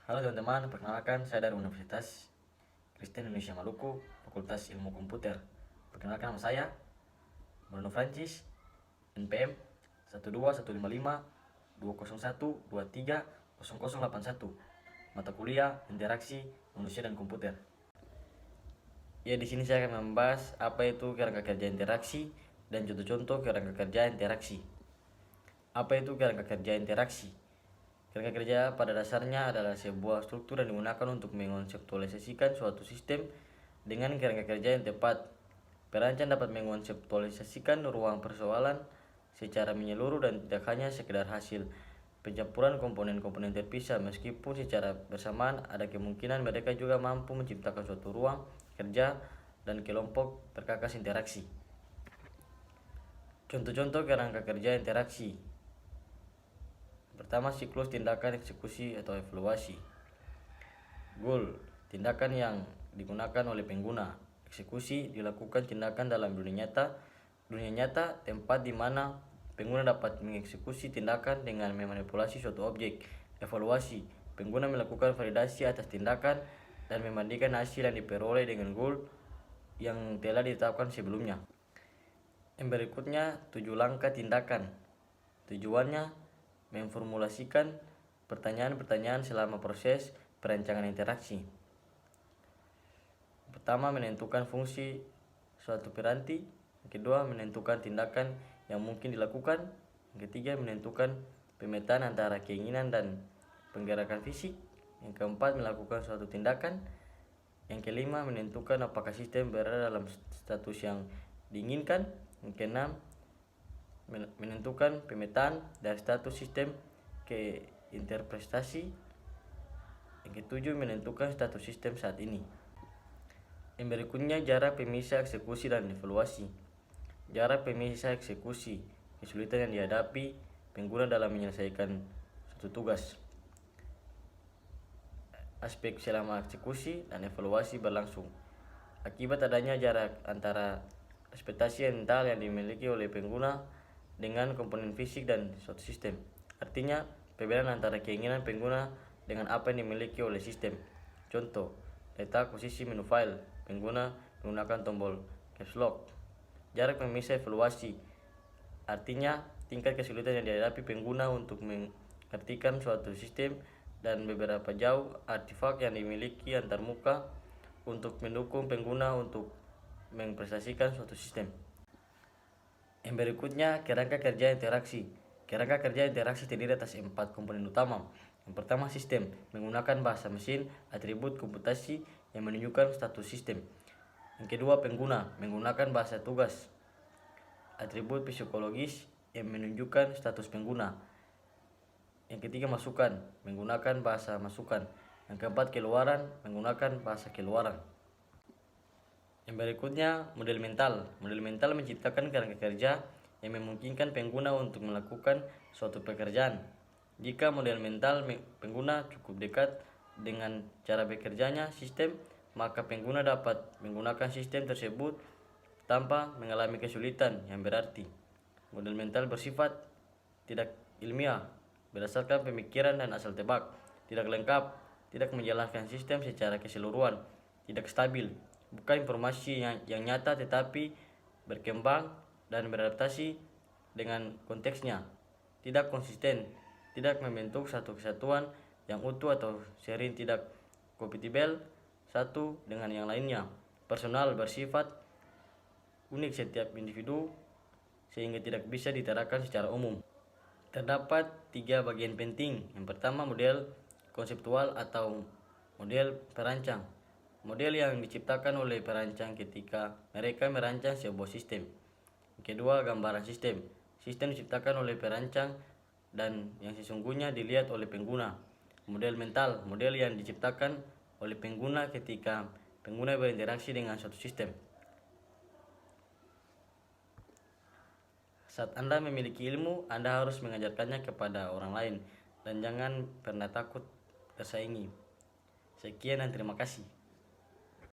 Halo teman-teman, perkenalkan saya dari Universitas Kristen Indonesia Maluku, Fakultas Ilmu Komputer. Perkenalkan nama saya, Bruno Francis, NPM 121552012308081, mata kuliah Interaksi Manusia dan Komputer. Ya, di sini saya akan membahas apa itu kerangka kerja interaksi dan contoh-contoh kerangka kerja interaksi. Apa itu kerangka kerja interaksi? Kerangka kerja pada dasarnya adalah sebuah struktur yang digunakan untuk mengkonseptualisasikan suatu sistem dengan kerangka kerja yang tepat. Perancang dapat mengkonseptualisasikan ruang persoalan secara menyeluruh dan tidak hanya sekedar hasil pencampuran komponen-komponen terpisah, meskipun secara bersamaan ada kemungkinan mereka juga mampu menciptakan suatu ruang kerja dan kelompok perkakas interaksi. Contoh-contoh kerangka kerja interaksi. Pertama, siklus tindakan eksekusi atau evaluasi. Goal, tindakan yang digunakan oleh pengguna. Eksekusi, dilakukan tindakan dalam dunia nyata. Dunia nyata, tempat di mana pengguna dapat mengeksekusi tindakan dengan memanipulasi suatu objek. Evaluasi, pengguna melakukan validasi atas tindakan dan membandingkan hasil yang diperoleh dengan goal yang telah ditetapkan sebelumnya. Yang berikutnya, 7 langkah tindakan. Tujuannya memformulasikan pertanyaan-pertanyaan selama proses perancangan interaksi. Pertama, menentukan fungsi suatu piranti. Yang kedua, menentukan tindakan yang mungkin dilakukan. Yang ketiga, menentukan pemetaan antara keinginan dan penggerakan fisik. Yang keempat, melakukan suatu tindakan. Yang kelima, menentukan apakah sistem berada dalam status yang diinginkan. Yang keenam, menentukan pemetaan dari status sistem ke interpretasi. Yang ketujuh, menentukan status sistem saat ini. Yang berikutnya, jarak pemisah eksekusi dan evaluasi. Jarak pemisah eksekusi, kesulitan yang dihadapi pengguna dalam menyelesaikan suatu tugas. Aspek selama eksekusi dan evaluasi berlangsung. Akibat adanya jarak antara ekspektasi mental yang dimiliki oleh pengguna dengan komponen fisik dan suatu sistem. Artinya, perbedaan antara keinginan pengguna dengan apa yang dimiliki oleh sistem. Contoh, letak posisi menu file, pengguna menggunakan tombol caps lock. Jarak pemisah evaluasi, artinya tingkat kesulitan yang dihadapi pengguna untuk mengartikan suatu sistem dan beberapa jauh artefak yang dimiliki antarmuka untuk mendukung pengguna untuk mempresentasikan suatu sistem. Yang berikutnya, kerangka kerja interaksi. Kerangka kerja interaksi terdiri atas 4 komponen utama. Yang pertama, sistem, menggunakan bahasa mesin, atribut komputasi yang menunjukkan status sistem. Yang kedua, pengguna, menggunakan bahasa tugas, atribut psikologis yang menunjukkan status pengguna. Yang ketiga, masukan, menggunakan bahasa masukan. Yang keempat, keluaran, menggunakan bahasa keluaran. Yang berikutnya, model mental. Model mental menciptakan kerangka kerja yang memungkinkan pengguna untuk melakukan suatu pekerjaan. Jika model mental pengguna cukup dekat dengan cara bekerjanya sistem, maka pengguna dapat menggunakan sistem tersebut tanpa mengalami kesulitan yang berarti. Model mental bersifat tidak ilmiah, berdasarkan pemikiran dan asal tebak, tidak lengkap, tidak menjelaskan sistem secara keseluruhan, tidak stabil, bukan informasi yang nyata tetapi berkembang dan beradaptasi dengan konteksnya, tidak konsisten, tidak membentuk satu kesatuan yang utuh atau sering tidak kompatibel satu dengan yang lainnya, personal, bersifat unik setiap individu sehingga tidak bisa diterapkan secara umum. Terdapat 3 bagian penting. Yang pertama, model konseptual atau model perancang. Model yang diciptakan oleh perancang ketika mereka merancang sebuah sistem. Yang kedua, gambaran sistem. Sistem diciptakan oleh perancang dan yang sesungguhnya dilihat oleh pengguna. Model mental, model yang diciptakan oleh pengguna ketika pengguna berinteraksi dengan suatu sistem. Saat Anda memiliki ilmu, Anda harus mengajarkannya kepada orang lain dan jangan pernah takut tersaingi. Sekian dan terima kasih.